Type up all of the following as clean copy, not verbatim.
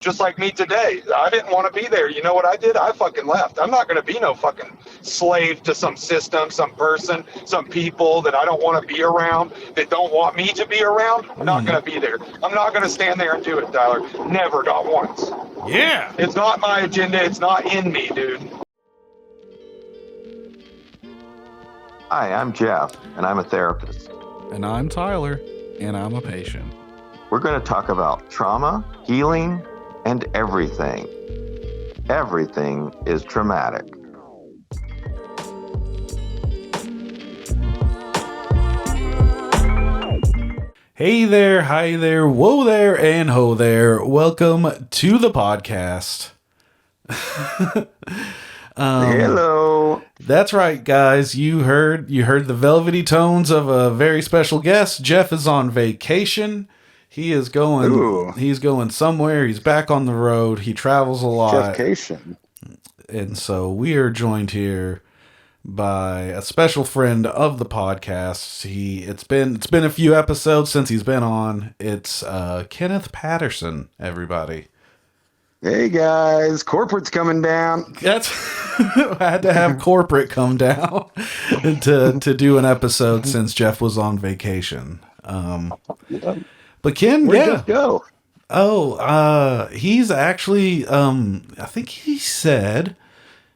Just like me today. I didn't want to be there. You know what I did? I fucking left. I'm not going to be no fucking slave to some system, some person, some people that I don't want to be around, that don't want me to be around. I'm not going to be there. I'm not going to stand there and do it, Tyler. Never, not once. Yeah. It's not my agenda. It's not in me, dude. Hi, I'm Jeff, and I'm a therapist. And I'm Tyler, and I'm a patient. We're going to talk about trauma, healing, and everything. Everything is traumatic. Hey there, hi there, whoa there, and ho there. Welcome to the podcast. Hello. That's right, guys. You heard the velvety tones of a very special guest. Jeff is on vacation. He's going somewhere. He's back on the road. He travels a lot. Jeffcation. And so we are joined here by a special friend of the podcast. It's been a few episodes since he's been on. It's Kenneth Patterson, everybody. Hey guys, corporate's coming down. That's I had to have corporate come down to do an episode since Jeff was on vacation. But Ken, Where'd yeah. Jeff go? Oh, he's actually, I think he said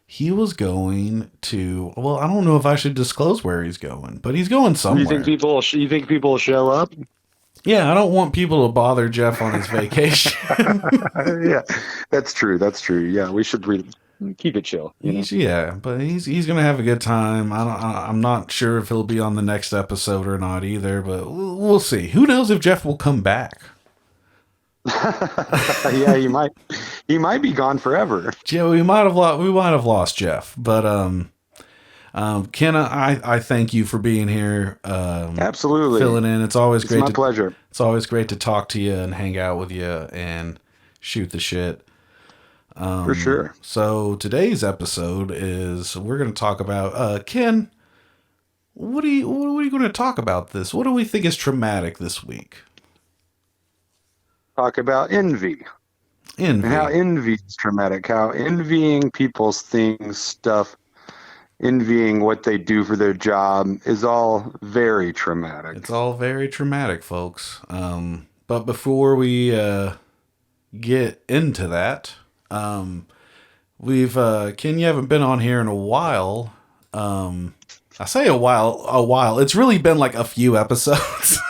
he was going to, well, I don't know if I should disclose where he's going, but he's going somewhere. You think people will show up? Yeah, I don't want people to bother Jeff on his vacation. Yeah, that's true. Yeah, we should keep it chill. But he's going to have a good time. I'm not sure if he'll be on the next episode or not either, but we'll see. Who knows if Jeff will come back? Yeah, he might be gone forever. Yeah, we might have lost Jeff, but Ken, I thank you for being here. Absolutely, filling in. It's my pleasure. It's always great to talk to you and hang out with you and shoot the shit. For sure. So today's episode is we're going to talk about Ken. What are you going to talk about this? What do we think is traumatic this week? Talk about envy. And how envy is traumatic. How envying people's things, stuff, envying what they do for their job is all very traumatic. It's all very traumatic, folks. But before we get into that, we've Ken, you haven't been on here in a while. I say a while. It's really been like a few episodes.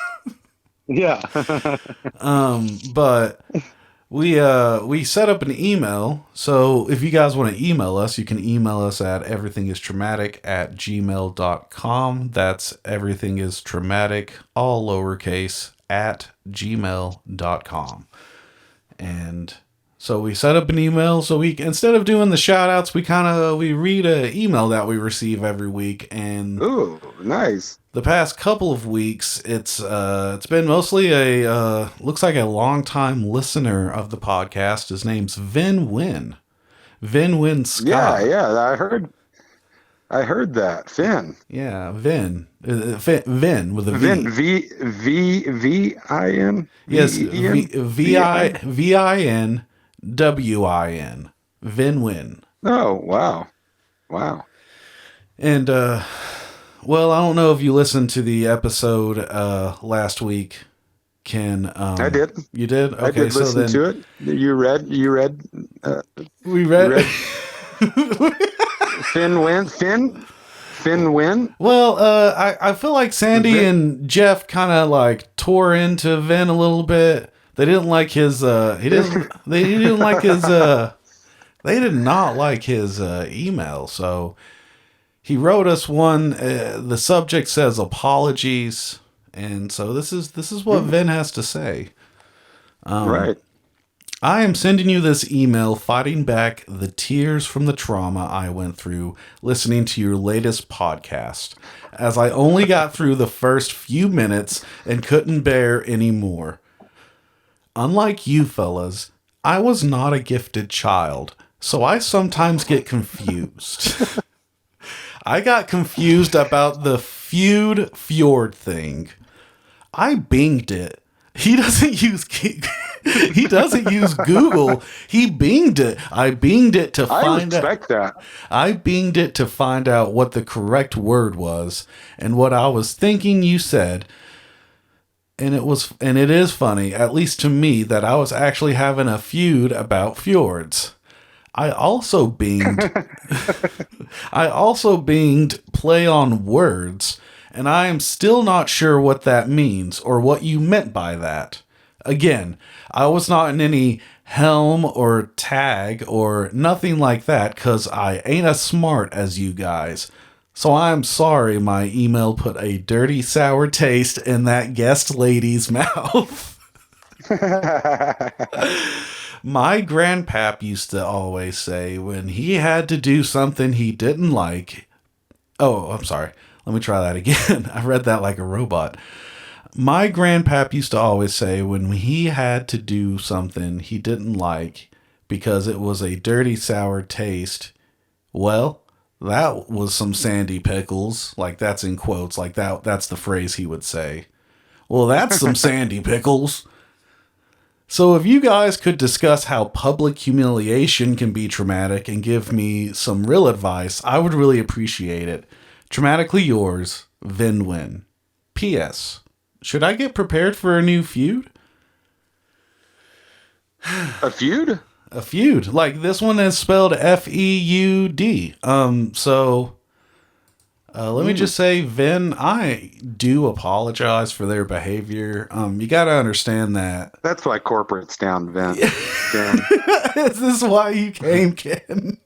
Yeah. But we set up an email. So if you guys want to email us, you can email us at everythingistraumatic@gmail.com. That's everythingistraumatic, all lowercase, @gmail.com. And so we set up an email. So we, instead of doing the shout outs, we read an email that we receive every week. And Ooh, nice. the past couple of weeks, it's been mostly looks like a longtime listener of the podcast. His name's Vin Win Scott. Yeah, I heard that. Finn. Yeah, Vin with a V. Vin, V-I-N? Yes, VINWIN. Vin Win. Oh, wow. And, well, I don't know if you listened to the episode last week, Ken. I did. You did? Okay, I did listen to it. You read. We read. You read Finn win. Well, I feel like Sandy and Jeff kind of like tore into Vin a little bit. They didn't like his. They did not like his email. So he wrote us one. The subject says apologies, and so this is what Vin has to say. Right. I am sending you this email fighting back the tears from the trauma I went through listening to your latest podcast, as I only got through the first few minutes and couldn't bear any more. Unlike you fellas, I was not a gifted child, so I sometimes get confused. I got confused about the fjord thing. I binged it. He doesn't use He doesn't use Google. He binged it. I binged it to find out. I respect that. I binged it to find out what the correct word was and what I was thinking you said. And it is funny, at least to me, that I was actually having a feud about fjords. I also binged play on words, and I am still not sure what that means or what you meant by that. Again, I was not in any helm or tag or nothing like that because I ain't as smart as you guys. So I'm sorry my email put a dirty, sour taste in that guest lady's mouth. My grandpap used to always say when he had to do something he didn't like. Oh, I'm sorry. Let me try that again. I read that like a robot. My grandpap used to always say when he had to do something he didn't like because it was a dirty, sour taste, well, that was some sandy pickles. Like, that's in quotes. Like, that's the phrase he would say. Well, that's some sandy pickles. So if you guys could discuss how public humiliation can be traumatic and give me some real advice, I would really appreciate it. Dramatically yours, Vin Win. P.S. Should I get prepared for a new feud? A feud? A feud. Like, this one is spelled F-E-U-D. Let me just say, Vin, I do apologize for their behavior. You got to understand that. That's why corporate's down, Vin. Is this why you came, Ken?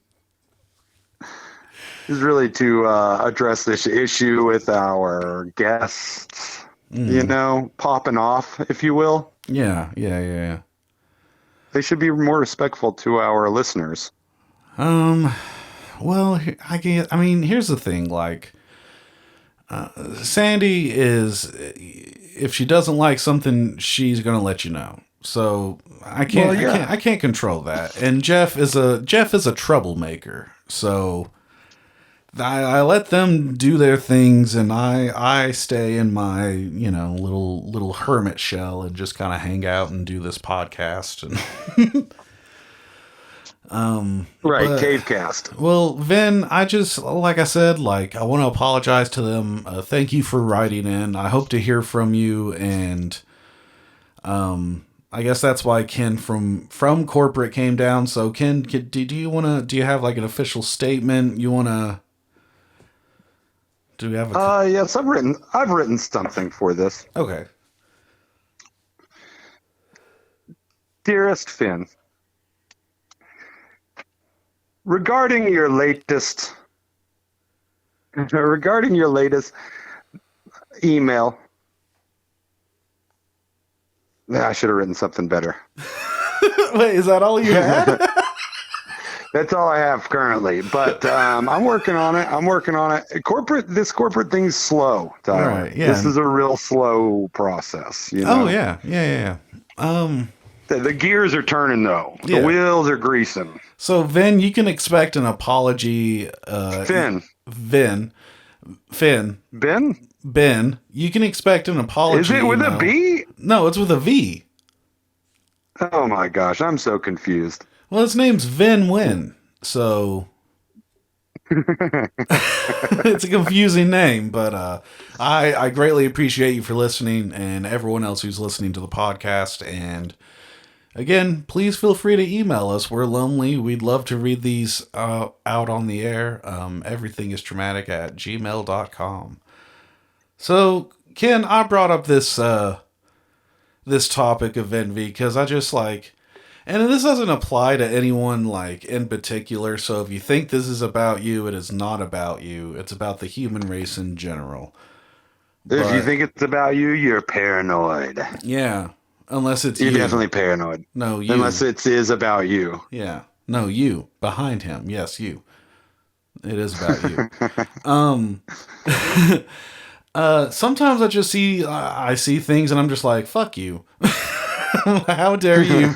Is really to address this issue with our guests, popping off, if you will. Yeah. They should be more respectful to our listeners. Well, here's the thing, like, Sandy is, if she doesn't like something, she's gonna let you know. So I can't control that. And Jeff is a troublemaker. So I let them do their things, and I stay in my little hermit shell and just kind of hang out and do this podcast and. Right, Cavecast. Well, Vin, I just, like I said, I want to apologize to them. Thank you for writing in. I hope to hear from you, and I guess that's why Ken from corporate came down. So Ken, do you have like an official statement you want to? Do we have a? Yes, I've written something for this. Okay. Dearest Finn, regarding your latest email, I should have written something better. Wait, is that all you had? That's all I have currently, but I'm working on it. This corporate thing's slow, Tyler. Right, yeah. This is a real slow process. Oh yeah. The gears are turning though. Yeah. The wheels are greasing. So Vin, you can expect an apology. Finn. Ben, you can expect an apology. Is it with a B? No, it's with a V. Oh my gosh, I'm so confused. Well, his name's Vin Win, so it's a confusing name, but I greatly appreciate you for listening and everyone else who's listening to the podcast. And again, please feel free to email us. We're lonely. We'd love to read these out on the air. Everything is traumatic at gmail.com. So, Ken, I brought up this topic of envy because I just and this doesn't apply to anyone in particular. So if you think this is about you, it is not about you. It's about the human race in general. If you think it's about you, you're paranoid. Yeah. Unless it's You're definitely paranoid. No, you. Unless it is about you. Yeah. No, you. Behind him. Yes, you. It is about you. Sometimes I see things and I'm just like, fuck you. How dare you?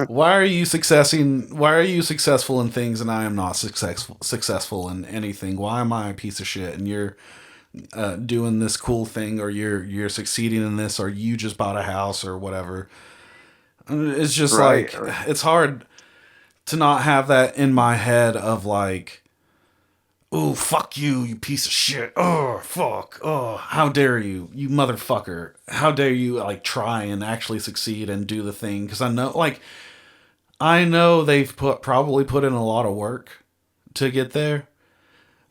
Why are you successful in things and I am not successful in anything? Why am I a piece of shit and you're doing this cool thing, or you're succeeding in this, or you just bought a house or whatever? It's just Right. like, it's hard to not have that in my head of like, oh, fuck you, you piece of shit. Oh, fuck. Oh, how dare you, you motherfucker. How dare you, like, try and actually succeed and do the thing. Because I know they've probably put in a lot of work to get there.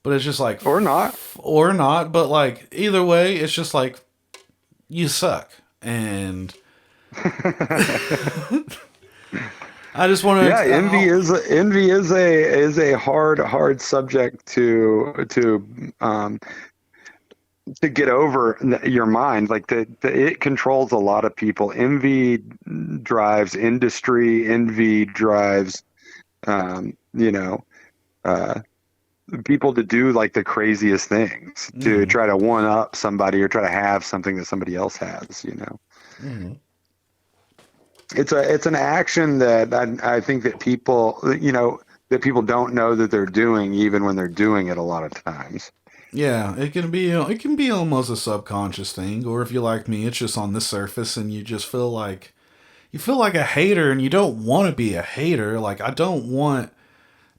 But it's just like, Or not. Or not. But, like, either way, it's just like, you suck. And I just want to. Yeah, envy is a hard subject to get over your mind. Like it controls a lot of people. Envy drives industry. Envy drives, you know, people to do like the craziest things, to try to one up somebody or try to have something that somebody else has. You know. Mm-hmm. It's an action that I think that people, that people don't know that they're doing, even when they're doing it a lot of times. Yeah, it can be almost a subconscious thing, or if you're like me, it's just on the surface, and you just feel like a hater, and you don't want to be a hater. Like, I don't want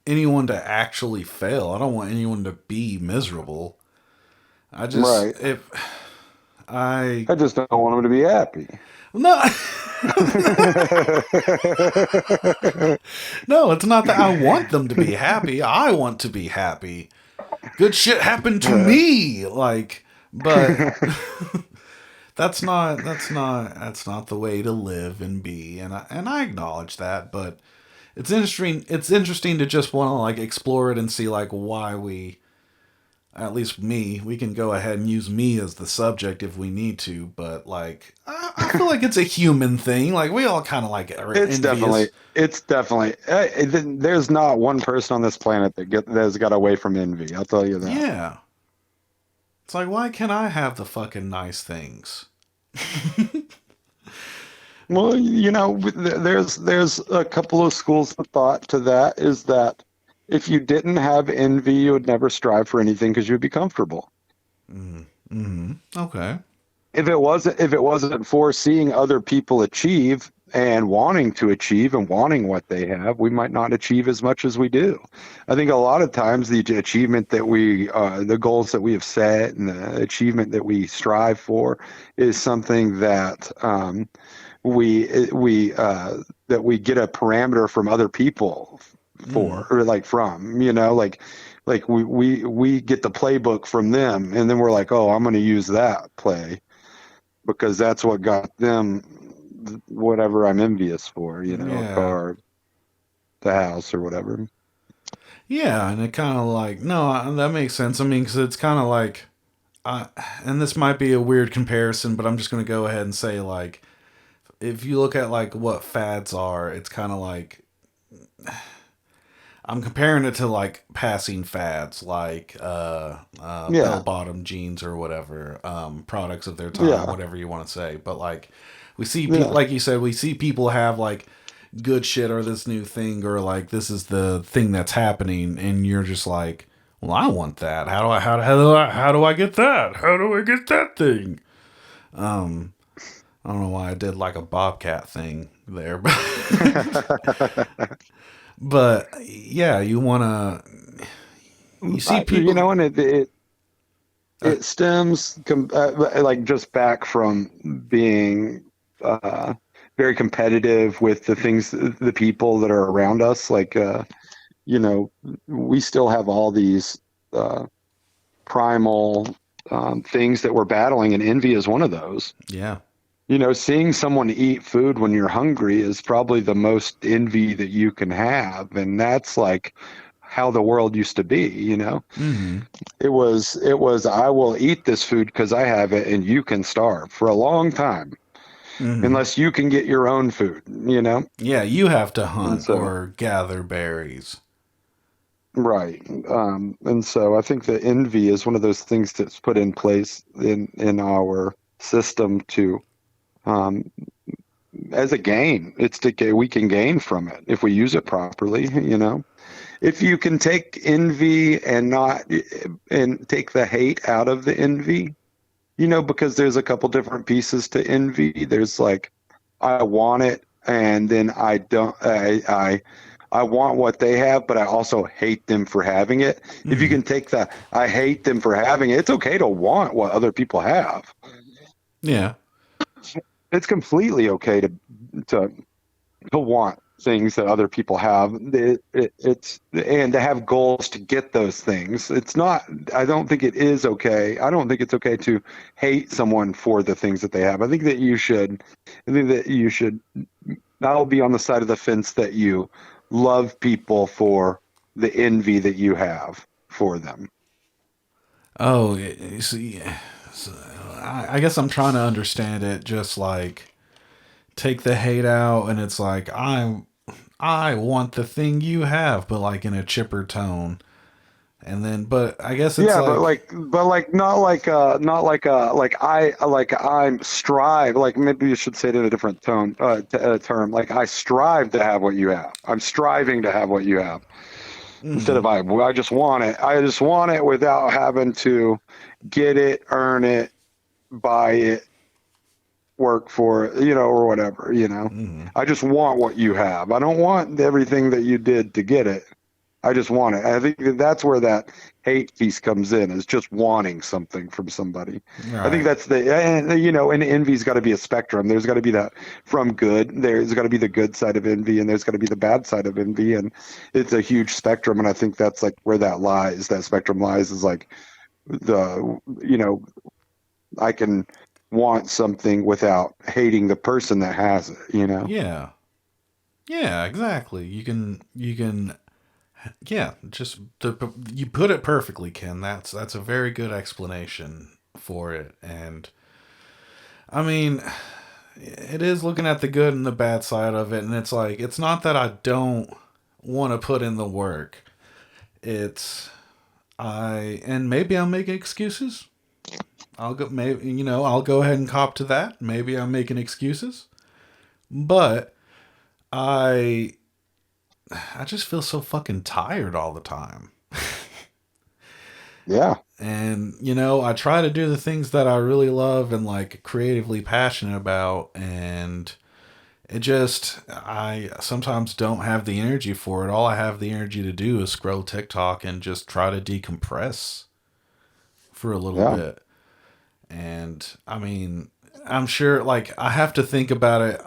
anyone to actually fail. I don't want anyone to be miserable. I just Right. I just don't want them to be happy. no. No, it's not that I want them to be happy. I want to be happy. Good shit happened to me, like, but that's not the way to live and be, and I acknowledge that, but it's interesting to just want to like explore it and see like why we, at least me, we can go ahead and use me as the subject if we need to, but like I feel like it's a human thing. Like, we all kind of like are envious. It's definitely there's not one person on this planet that's got away from envy. I'll tell you that. Yeah, it's like, why can't I have the fucking nice things? Well, there's a couple of schools of thought to that. Is that if you didn't have envy, you would never strive for anything because you'd be comfortable. Mm-hmm. Okay. If it wasn't for seeing other people achieve and wanting to achieve and wanting what they have, we might not achieve as much as we do. I think a lot of times the achievement that the goals that we have set and the achievement that we strive for is something that we get a parameter from other people for, or like from, like we get the playbook from them, and then we're like, oh, I'm going to use that play because that's what got them whatever I'm envious for, a car, the house, or whatever. Yeah, and it kind of like, no, that makes sense. I mean, because it's kind of like, and this might be a weird comparison, but I'm just going to go ahead and say, like, if you look at like what fads are, it's kind of like, I'm comparing it to like passing fads, like bell-bottom jeans or whatever, products of their time, whatever you want to say. But like, we see people, like you said, we see people have like good shit or this new thing, or like this is the thing that's happening, and you're just like, well, I want that. How do I get that? How do I get that thing? I don't know why I did like a Bobcat thing there, but yeah, you see people, and it stems like just back from being very competitive with the people that are around us. Like, we still have all these primal things that we're battling, and envy is one of those. Yeah. Seeing someone eat food when you're hungry is probably the most envy that you can have. And that's like how the world used to be, Mm-hmm. It was, I will eat this food because I have it and you can starve for a long time. Mm-hmm. Unless you can get your own food, Yeah, you have to hunt or gather berries. Right. And so I think that envy is one of those things that's put in place in our system to, as a gain. We can gain from it if we use it properly. If you can take envy and take the hate out of the envy, because there's a couple different pieces to envy. There's like, I want it and then I don't. I want what they have, but I also hate them for having it. If you can take the I hate them for having it, it's okay to want what other people have. Yeah. It's completely okay to want things that other people have. It's and to have goals to get those things. It's not. I don't think it is okay. I don't think it's okay to hate someone for the things that they have. I think that you should. I think that you should. I'll be on the side of the fence that you love people for the envy that you have for them. Oh, see, so I guess I'm trying to understand it. Just like take the hate out, and it's like I want the thing you have, but like in a chipper tone. And then, but I guess it's Yeah, like, like I'm strive. Like maybe you should say it in a different tone, term. Like I strive to have what you have. I'm striving to have what you have. Instead of I just want it. I just want it without having to get it, earn it, buy it, work for it, or whatever. I just want what you have. I don't want everything that you did to get it. I just want it. I think that's where that hate piece comes in, is just wanting something from somebody. right. I think that's and envy's got to be a spectrum. There's got to be that from good. There's got to be the good side of envy, and there's got to be the bad side of envy. And it's a huge spectrum. And I think that's like where that lies. That spectrum lies is like I can want something without hating the person that has it, Yeah. Yeah, exactly. You can, yeah, you put it perfectly, Ken. That's a very good explanation for it. And I mean, it is looking at the good and the bad side of it. And it's like, it's not that I don't want to put in the work. And maybe I'm making excuses. I'll go ahead and cop to that. Maybe I'm making excuses, but I just feel so fucking tired all the time. Yeah. And I try to do the things that I really love and like creatively passionate about, and I sometimes don't have the energy for it. All I have the energy to do is scroll TikTok and just try to decompress for a little bit. And I mean, I'm sure, like, I have to think about it.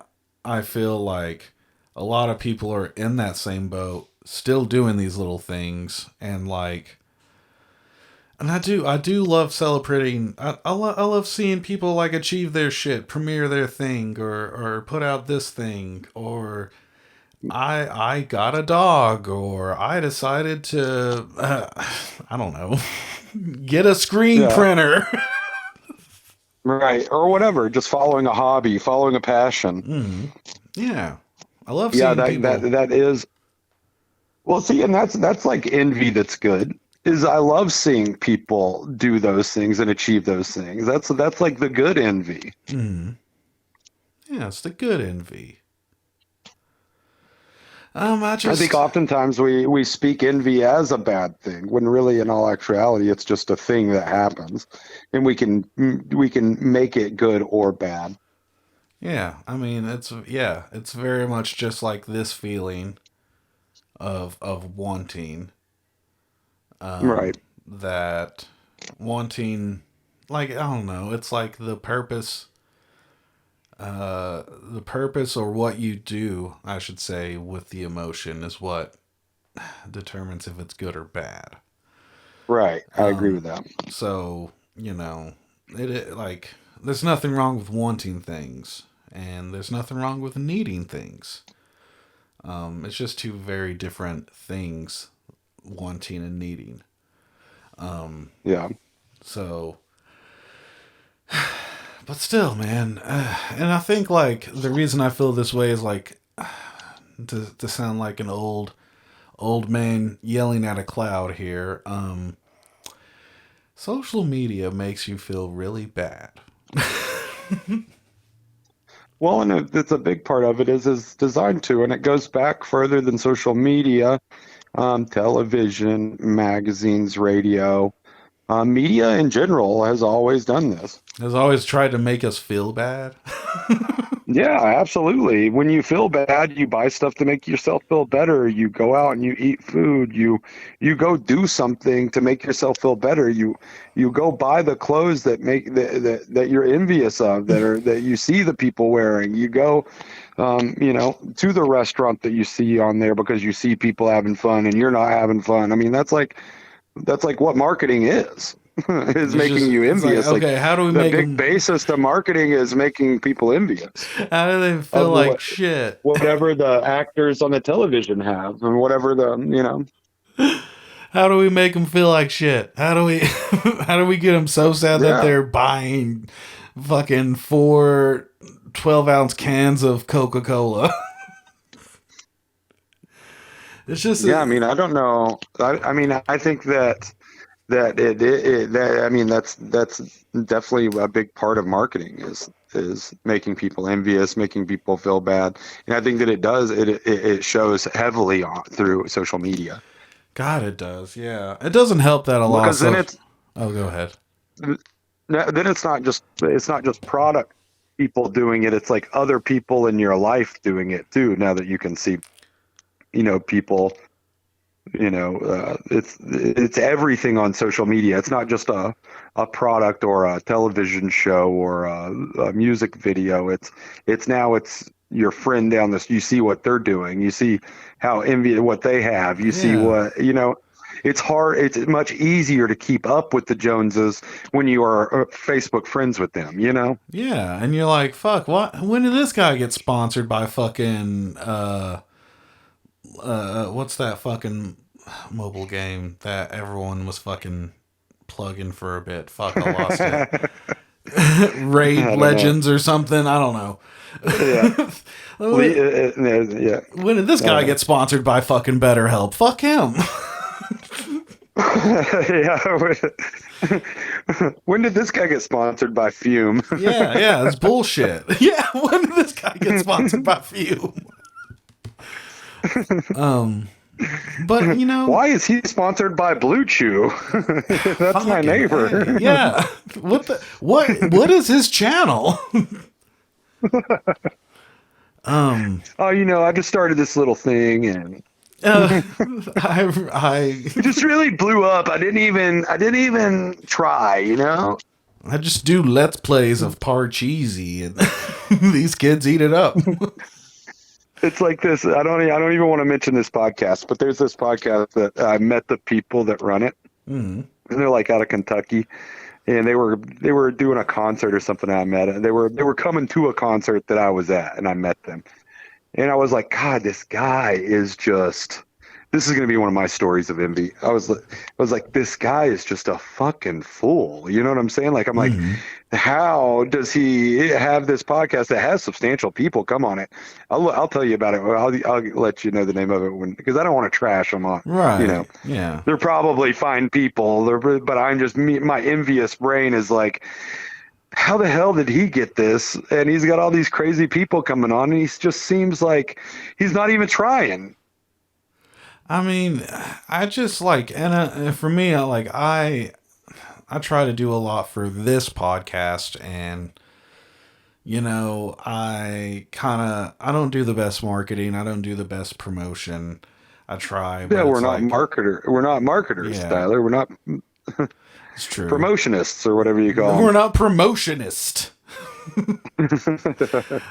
I feel like a lot of people are in that same boat, still doing these little things. And like, and I do love celebrating. I love seeing people like achieve their shit, premiere their thing, or put out this thing, or I got a dog, or I decided to, I don't know, get a screen printer. Right, or whatever, just following a hobby, following a passion. Mm-hmm. Yeah, I love seeing people. That is. Well, see, and that's like envy. That's good. Is I love seeing people do those things and achieve those things. That's like the good envy. Mm-hmm. Yeah, it's the good envy. I think oftentimes we speak envy as a bad thing, when really in all actuality it's just a thing that happens, and we can make it good or bad. Yeah, I mean it's very much just like this feeling of wanting, right? That wanting, like, I don't know, it's like the purpose or what you do, I should say, with the emotion is what determines if it's good or bad. Right. I agree with that. So, it like, there's nothing wrong with wanting things, and there's nothing wrong with needing things. It's just two very different things, wanting and needing. Yeah. So, but still, man, and I think like the reason I feel this way is like to sound like an old man yelling at a cloud here. Social media makes you feel really bad. Well, and it's a big part of it is designed to, and it goes back further than social media, television, magazines, radio. Media in general has always done this. Has always tried to make us feel bad. Yeah, absolutely. When you feel bad, you buy stuff to make yourself feel better. You go out and you eat food. You go do something to make yourself feel better. You go buy the clothes that make that you're envious of, that you see the people wearing. You go to the restaurant that you see on there because you see people having fun and you're not having fun. I mean, that's like what marketing is. Is making you it's like, envious. Like okay, how do we the make big them? basis to marketing is making people envious How do they feel of like shit? whatever the actors on the television have and whatever How do we make them feel like shit? How do we how do we get them so sad that yeah. they're buying fucking 4 12-ounce cans of Coca-Cola? It's just Yeah, I mean, I don't know. I mean, I think that's definitely a big part of marketing is making people envious, making people feel bad. And I think that it shows heavily through social media. God, it does. Yeah, it doesn't help that a lot. Because then So, it's oh, go ahead. then it's not just product people doing it. It's like other people in your life doing it too. Now that you can see, people, it's everything on social media. It's not just a product or a television show or a music video. It's your friend down this. You see what they're doing. You see how what they have. You see Yeah. what. It's hard. It's much easier to keep up with the Joneses when you are Facebook friends with them. Yeah, and you're like, fuck, what? When did this guy get sponsored by fucking what's that fucking mobile game that everyone was fucking plugging for a bit? Fuck, I lost it. Raid Legends or something. I don't know. Yeah. Yeah. When did this guy get sponsored by fucking BetterHelp? Fuck him. Yeah. When did this guy get sponsored by Fume? Yeah, it's bullshit. Yeah, when did this guy get sponsored by Fume? But why is he sponsored by Blue Chew? That's my neighbor. Hey, yeah. What is his channel? I just started this little thing and it just really blew up. I didn't even try. I just do let's plays of Parcheesi and these kids eat it up. It's like this. I don't even want to mention this podcast, but there's this podcast that I met the people that run it. Mm-hmm. And they're like out of Kentucky, and they were doing a concert or something. I met it. They were coming to a concert that I was at, and I met them. And I was like, God, this guy is just. This is going to be one of my stories of envy. I was like, this guy is just a fucking fool. You know what I'm saying? Like, I'm like, how does he have this podcast that has substantial people come on it? I'll tell you about it. I'll let you know the name of it because I don't want to trash them on. Right. Yeah. They're probably fine people. But I'm just my envious brain is like, how the hell did he get this? And he's got all these crazy people coming on, and he just seems like he's not even trying. I mean, I just like, and for me, I try to do a lot for this podcast, and I don't do the best marketing, I don't do the best promotion. I try, but we're not marketers, Yeah. Tyler. We're not It's true. promotionists or whatever you call We're them. not promotionist.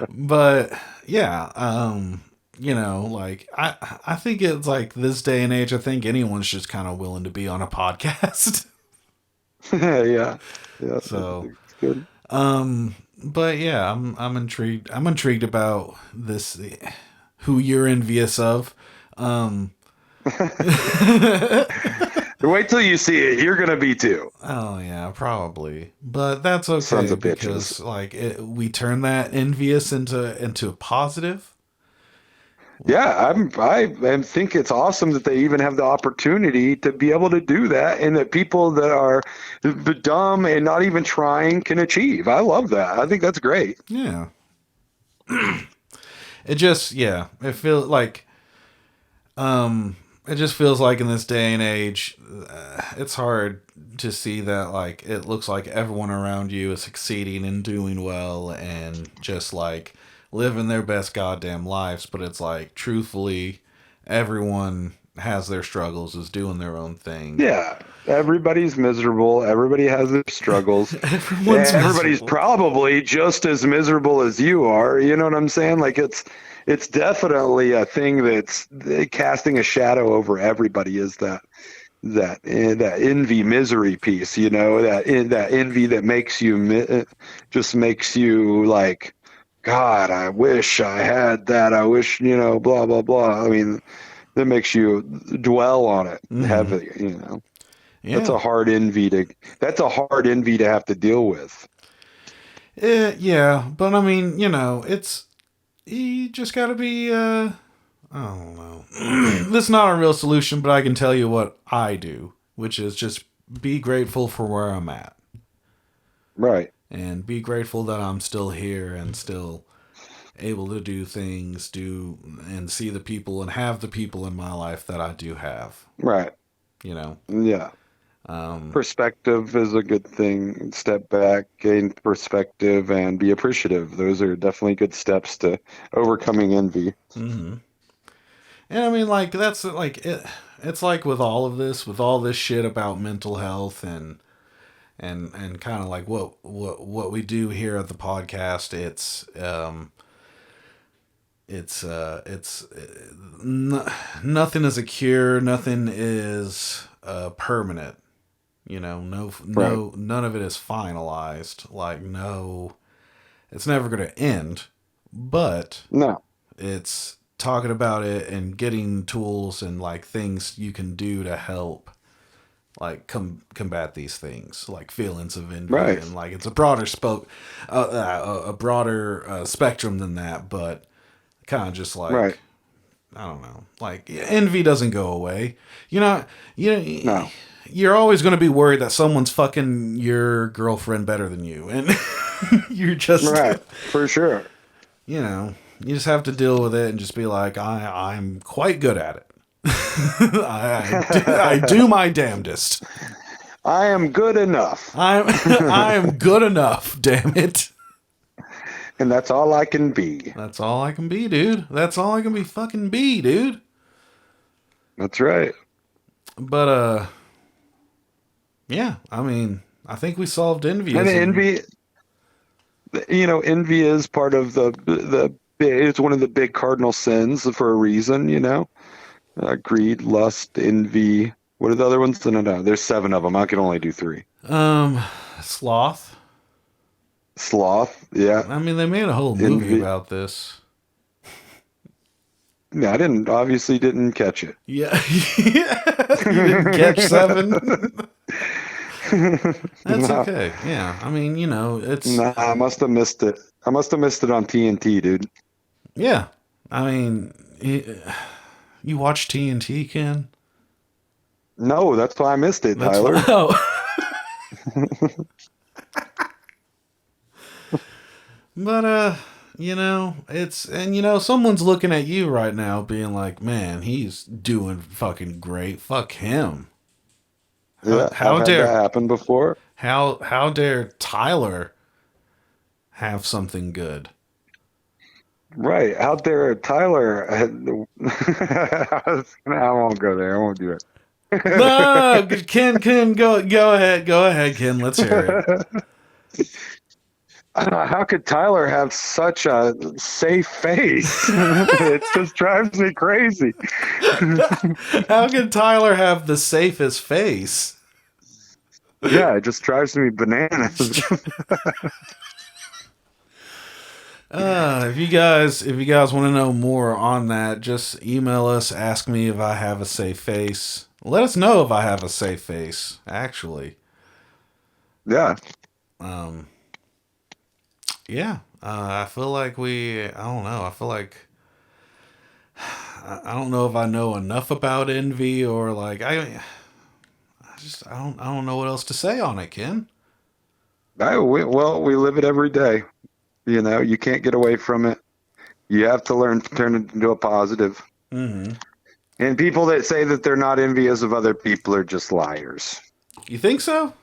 But yeah, I think it's like this day and age, I think anyone's just kind of willing to be on a podcast. Yeah. So, it's good. but yeah, I'm intrigued. I'm intrigued about this, who you're envious of. Wait till you see it. You're gonna be too. Oh yeah, probably. But that's okay. Sons of because bitches. we turn that envious into a positive. Yeah, I think it's awesome that they even have the opportunity to be able to do that, and that people that are dumb and not even trying can achieve. I love that. I think that's great. Yeah. It just it feels like it just feels like in this day and age, it's hard to see that like it looks like everyone around you is succeeding and doing well, and just like living their best goddamn lives, but it's like, truthfully, everyone has their struggles, is doing their own thing. Yeah. Everybody's miserable. Everybody has their struggles. Everybody's miserable. Probably just as miserable as you are. You know what I'm saying? Like it's definitely a thing that's casting a shadow over everybody. Is that envy misery piece? You know, that envy that makes you just makes you like, God, I wish I had that. I wish, blah blah blah. I mean, that makes you dwell on it heavily. You know. Yeah. That's a hard envy to have to deal with. Yeah, but I mean, you just gotta be, I don't know. This is not a real solution, but I can tell you what I do, which is just be grateful for where I'm at. Right. And be grateful that I'm still here and still able to do things, and see the people and have the people in my life that I do have. Right. Yeah. Perspective is a good thing. Step back, gain perspective, and be appreciative. Those are definitely good steps to overcoming envy. Mm-hmm. And I mean, like, that's like it's like with all of this, with all this shit about mental health and kind of like what we do here at the podcast, nothing is a cure, nothing is permanent. None of it is finalized. Like, no, it's never going to end. But no, it's talking about it and getting tools and like things you can do to help, like, combat these things, like feelings of envy, right. And like it's a broader spectrum than that, but kind of just like. Right. I don't know. Like, envy doesn't go away. No. You're always going to be worried that someone's fucking your girlfriend better than you, and you're just right, for sure. You just have to deal with it and just be like, I'm quite good at it. I do my damnedest. I am good enough. I am good enough. Damn it. And that's all I can be. That's all I can be, dude. That's all I can be fucking be, dude. That's right. But, yeah, I mean, I think we solved envy. And envy is part of it's one of the big cardinal sins for a reason, greed, lust, envy. What are the other ones? No, there's 7 of them. I can only do 3. Sloth. Yeah. I mean, they made a whole movie about this. Yeah, I obviously didn't catch it. Yeah. You didn't catch 7? That's No. Okay. Yeah. I mean, it's... Nah, I must have missed it. I must have missed it on TNT, dude. Yeah. I mean, you watch TNT, Ken? No, that's why I missed it, Tyler. But, someone's looking at you right now being like, man, he's doing fucking great. Fuck him. Yeah, how I've dare had that happen before? How dare Tyler have something good? Right. Out there, Tyler. I won't go there. I won't do it. No, Ken, go ahead. Go ahead, Ken. Let's hear it. How could Tyler have such a safe face? It just drives me crazy. How could Tyler have the safest face? Yeah, it just drives me bananas. If you guys want to know more on that, just email us. Ask me if I have a safe face. Let us know if I have a safe face. Actually. Yeah. Yeah. I feel like I don't know. I feel like I don't know if I know enough about envy, or like I don't know what else to say on it, Ken. We live it every day. You can't get away from it. You have to learn to turn it into a positive. Mm-hmm. And people that say that they're not envious of other people are just liars. You think so?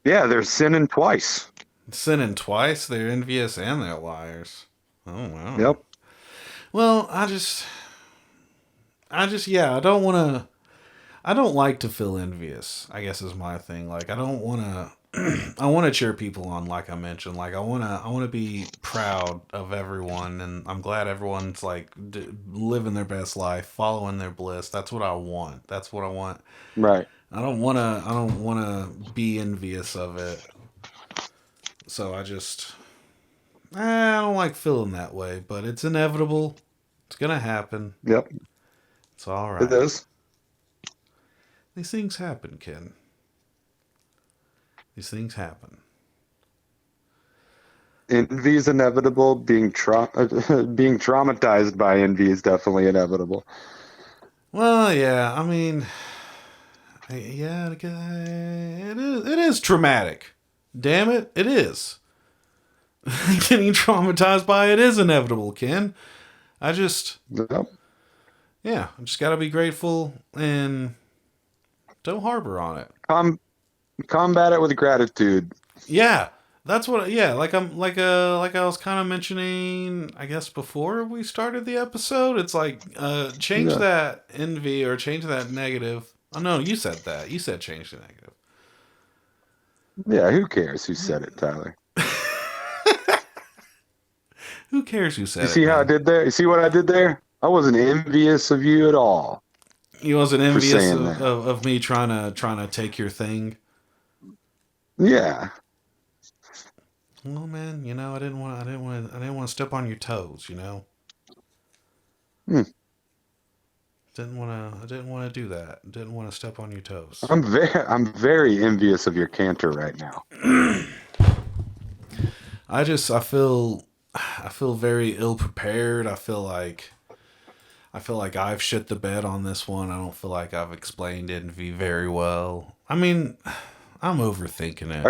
Yeah, they're sinning twice. Sinning twice? They're envious and they're liars. Oh wow. Yep. Well, I just, yeah, I don't like to feel envious, I guess is my thing. Like, I don't want to, I want to cheer people on, like I mentioned. Like, I want to be proud of everyone, and I'm glad everyone's like living their best life, following their bliss. That's what I want. That's what I want. Right. I don't want to be envious of it. So I don't like feeling that way, but it's inevitable. It's gonna happen. Yep. It's all It right. is. These things happen, Ken. These things happen. Envy is inevitable. Being traumatized by envy is definitely inevitable. Well, yeah. I mean, yeah. It is. It is traumatic. Damn it! It is. Getting traumatized by it is inevitable, Ken. I just, Yep. yeah. I just gotta be grateful and don't harbor on it. Combat it with gratitude. Yeah. That's what, yeah, like like I was kind of mentioning, I guess before we started the episode. It's like, change Yeah. that envy or change that negative. Oh no, you said that. You said change the negative. Yeah. Who cares who said it, Tyler? Who cares who said You it, see how I man? did there? You see what I did there? I wasn't envious of you at all You wasn't for envious saying that. of me trying to take your thing. Yeah. Well, man, you know, I didn't want to step on your toes. You know, Hmm. I didn't want to do that. Didn't want to step on your toes. I'm very envious of your canter right now. I feel very ill prepared. I feel like I've shit the bed on this one. I don't feel like I've explained envy very well. I mean, I'm overthinking it.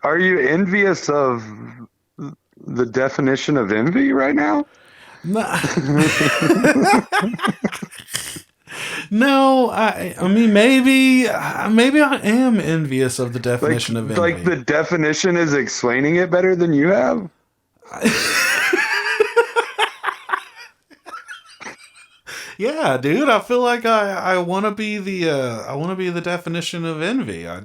Are you envious of the definition of envy right now? No, I mean maybe I am envious of the definition of Like envy. the definition is explaining it better than you have? Yeah, dude, I feel like I want to be the definition of envy. I want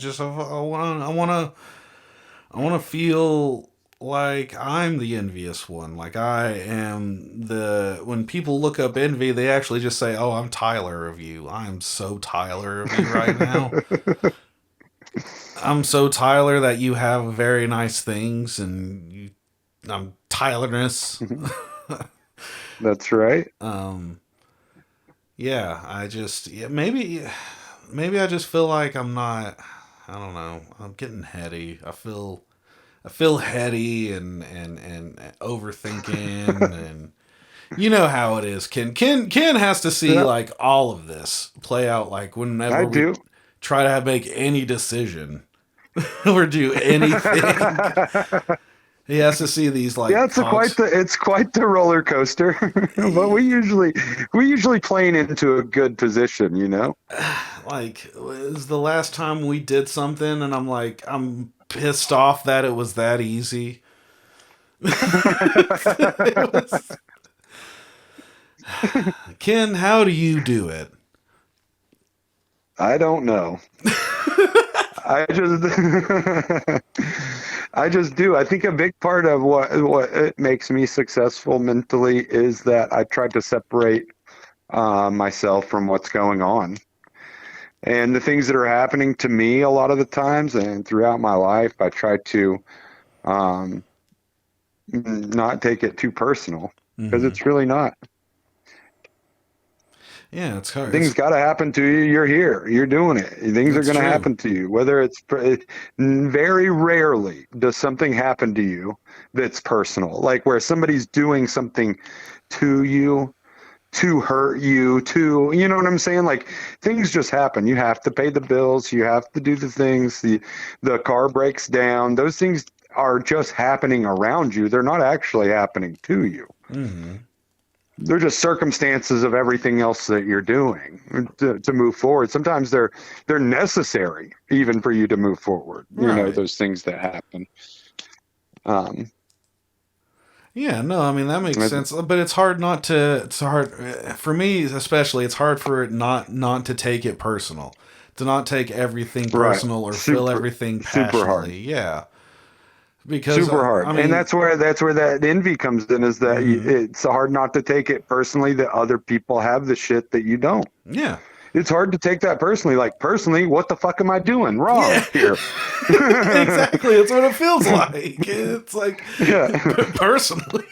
to feel like I'm the envious one. Like I am when people look up envy, they actually just say, "Oh, I'm Tyler of you. I'm so Tyler of you right now. I'm so Tyler that you have very nice things and I'm Tylerness." That's right. Yeah, maybe I just feel like I'm not, I don't know, I'm getting heady. I feel heady and overthinking and you know how it is. Ken has to see Yeah, like all of this play out like I whenever we do. try to make any decision or do anything. He has to see these Yeah, like cogs. it's quite the roller coaster. But we usually plane into a good position, you know? Like, it was the last time we did something and I'm pissed off that it was that easy. It was, Ken, how do you do it? I don't know. I just I just do. I think a big part of what it makes me successful mentally is that I try to separate myself from what's going on. And the things that are happening to me a lot of the times and throughout my life, I try to um, not take it too personal because Hmm. it's really not. Yeah, it's hard. Things got to happen to you. You're here. You're doing it. Things are That's going to true. happen to you. Whether it's very rarely does something happen to you that's personal, like where somebody's doing something to you to hurt you, you know what I'm saying? Like things just happen. You have to pay the bills. You have to do the things. The car breaks down. Those things are just happening around you. They're not actually happening to you. Hmm. They're just circumstances of everything else that you're doing to move forward. Sometimes they're necessary even for you to move forward. You know, Right. those things that happen. Um, Yeah, no, I mean that makes sense, but it's hard not to. It's hard for me, especially. It's hard for it not to take it personal, to not take everything Right. personal or feel everything Super hard. passionately. Yeah, because Super hard. I mean, And that's where that envy comes in, is that mm-hmm. it's hard not to take it personally that other people have the shit that you don't. Yeah. It's hard to take that personally. Like, personally, what the fuck am I doing wrong here? Exactly. It's what it feels like. It's like, personally.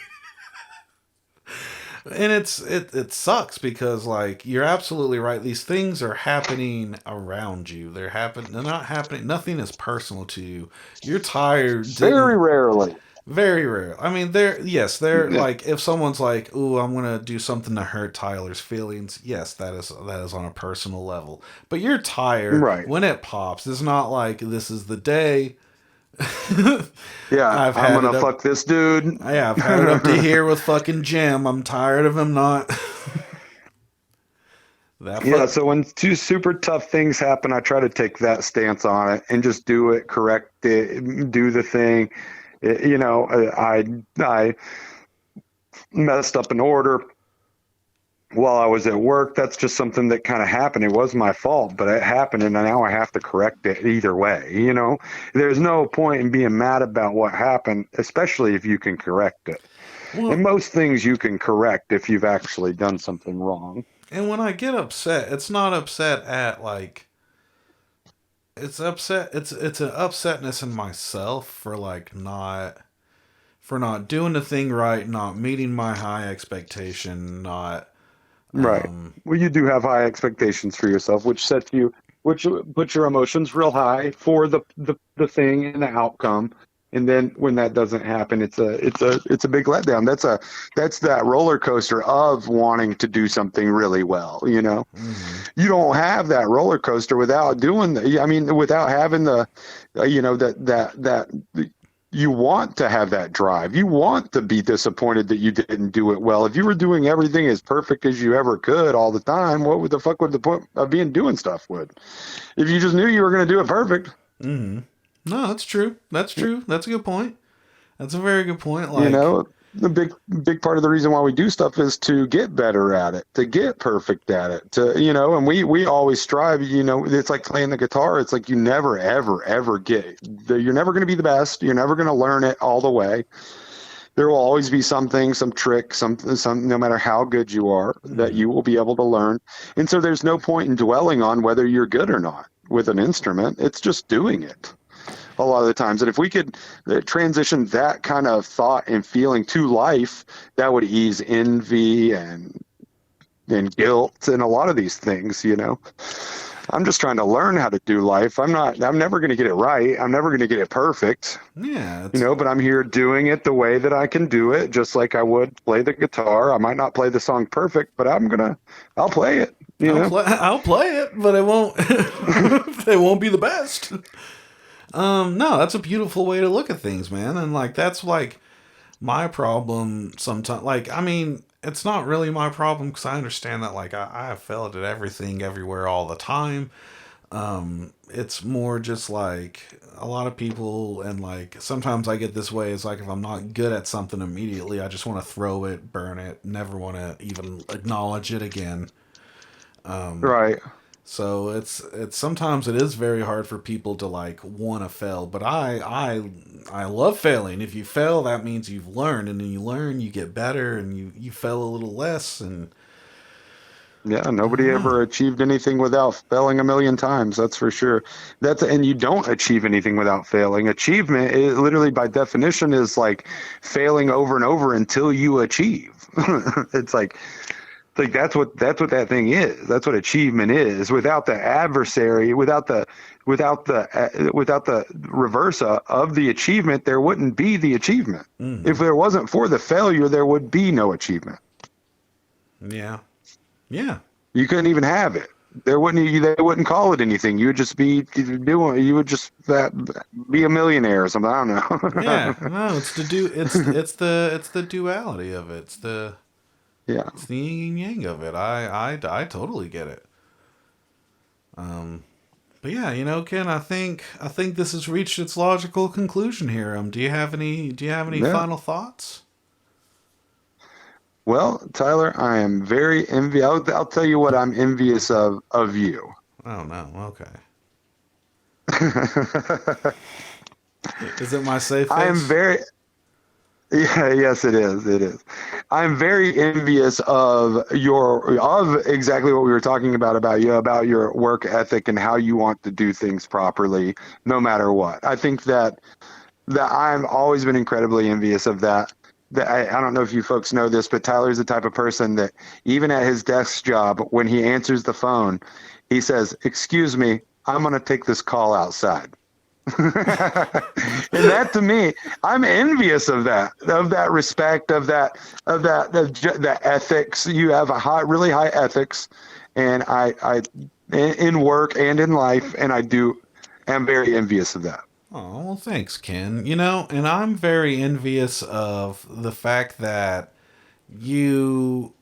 And it sucks because, like, you're absolutely right. These things are happening around you. They're not happening. Nothing is personal to you. You're tired. Very rarely. Very rare. I mean, like, if someone's like, "Ooh, I'm gonna do something to hurt Tyler's feelings." Yes, that is on a personal level. But you're tired, right? When it pops, it's not like this is the day. Yeah, I'm gonna fuck this dude. Yeah, I've had it up to here with fucking Jim. I'm tired of him not. So when two super tough things happen, I try to take that stance on it and just do it, correct it, do the thing. I messed up an order while I was at work. That's just something that kind of happened. It was my fault, but it happened, and now I have to correct it either way. There's no point in being mad about what happened, especially if you can correct it. Well, and most things you can correct if you've actually done something wrong. And when I get upset, it's not upset at, like, it's an upsetness in myself for not doing the thing right, not meeting my high expectation, not right. Well, you do have high expectations for yourself, which puts your emotions real high for the thing and the outcome. And then when that doesn't happen, it's a big letdown. That's that roller coaster of wanting to do something really well. Mm-hmm. You don't have that roller coaster without without having the, that you want to have that drive. You want to be disappointed that you didn't do it well. If you were doing everything as perfect as you ever could all the time, what the fuck would the point of doing stuff would? If you just knew you were going to do it perfect. Mm-hmm. No, that's true. That's true. That's a good point. That's a very good point. Like, the big part of the reason why we do stuff is to get better at it, to get perfect at it, and we always strive, it's like playing the guitar. It's like you never, ever, ever you're never going to be the best. You're never going to learn it all the way. There will always be something, some trick, some, no matter how good you are, that you will be able to learn. And so there's no point in dwelling on whether you're good or not with an instrument. It's just doing it. A lot of the times. And if we could transition that kind of thought and feeling to life, that would ease envy and guilt and a lot of these things, I'm just trying to learn how to do life. I'm never going to get it right. I'm never going to get it perfect. Yeah. But I'm here doing it the way that I can do it, just like I would play the guitar. I might not play the song perfect, but I'll play it. I'll play it, but it won't, it won't be the best. No, that's a beautiful way to look at things, man. And like, that's like my problem sometimes. Like, I mean, it's not really my problem because I understand that, like, I have failed at everything everywhere all the time. It's more just like a lot of people, and like sometimes I get this way. It's like if I'm not good at something immediately, I just want to throw it, burn it, never want to even acknowledge it again. Right. So it's sometimes it is very hard for people to like want to fail, but I love failing. If you fail, that means you've learned, and then you learn, you get better, and you fail a little less. And yeah, nobody ever achieved anything without failing a million times. That's for sure. And you don't achieve anything without failing. Achievement is literally, by definition, is like failing over and over until you achieve. It's like that's what that thing is. That's what achievement is. Without the adversary, without the reverse of the achievement, there wouldn't be the achievement. Mm-hmm. If there wasn't for the failure, there would be no achievement. Yeah. Yeah. You couldn't even have it. They wouldn't call it anything. You would just be doing. You would just be a millionaire or something. I don't know. Yeah. No, it's the duality of it. It's the yin and yang of it. I totally get it. But yeah, Ken, I think this has reached its logical conclusion here. Do you have any final thoughts? Well, Tyler, I am very envious. I'll tell you what I'm envious of you. Oh no. Okay. Is it my safe I am face? very Yeah, yes, it is. It is. I'm very envious of exactly what we were talking about you, about your work ethic and how you want to do things properly, no matter what. I think that I've always been incredibly envious of that. That I don't know if you folks know this, but Tyler's the type of person that even at his desk job, when he answers the phone, he says, "Excuse me, I'm going to take this call outside." And that to me, I'm envious of that respect, that ethics. You have a really high ethics, and I in work and in life, and am very envious of that. Oh, well, thanks, Ken. And I'm very envious of the fact that you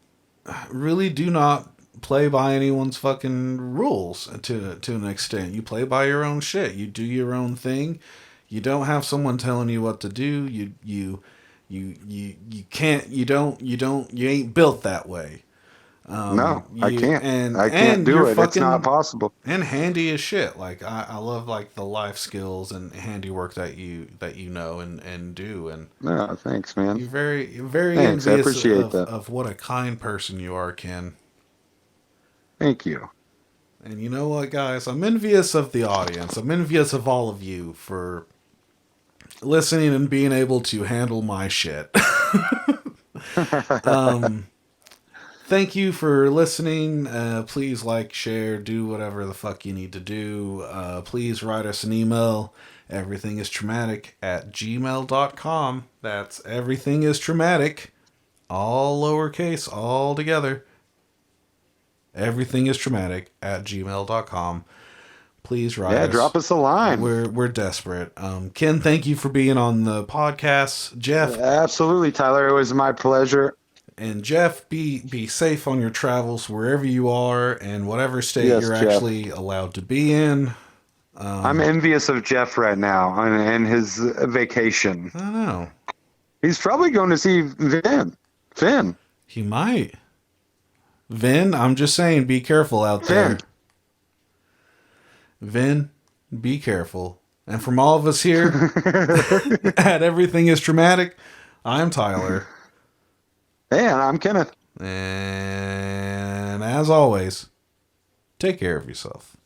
really do not play by anyone's fucking rules to an extent. You play by your own shit. You do your own thing. You don't have someone telling you what to do. You can't. You ain't built that way. No, I You can't. I can't and you're do it. It's not fucking possible. and handy as shit. Like I love like the life skills and handiwork that you know and do. And No, thanks, man. you're very Thanks. I envious appreciate that. of what a kind person you are, Ken. Thank you. And you know what, guys? I'm envious of the audience. I'm envious of all of you for listening and being able to handle my shit. Thank you for listening. Please like, share, do whatever the fuck you need to do. Please write us an email. everythingistraumatic@gmail.com. That's everythingistraumatic. All lowercase, all together. everythingistraumatic@gmail.com. Please write us. Drop us a line. We're desperate. Ken, thank you for being on the podcast. Jeff, Absolutely, Tyler. It was my pleasure. and Jeff, be safe on your travels wherever you are and whatever state Yes, you're Jeff. actually allowed to be in. I'm envious of Jeff right now and his vacation. I don't know. He's probably going to see Finn. He might. Vin, I'm just saying, be careful out there. Vin, be careful. And from all of us here at Everything is Traumatic, I'm Tyler. Hey, and I'm Kenneth. And as always, take care of yourself.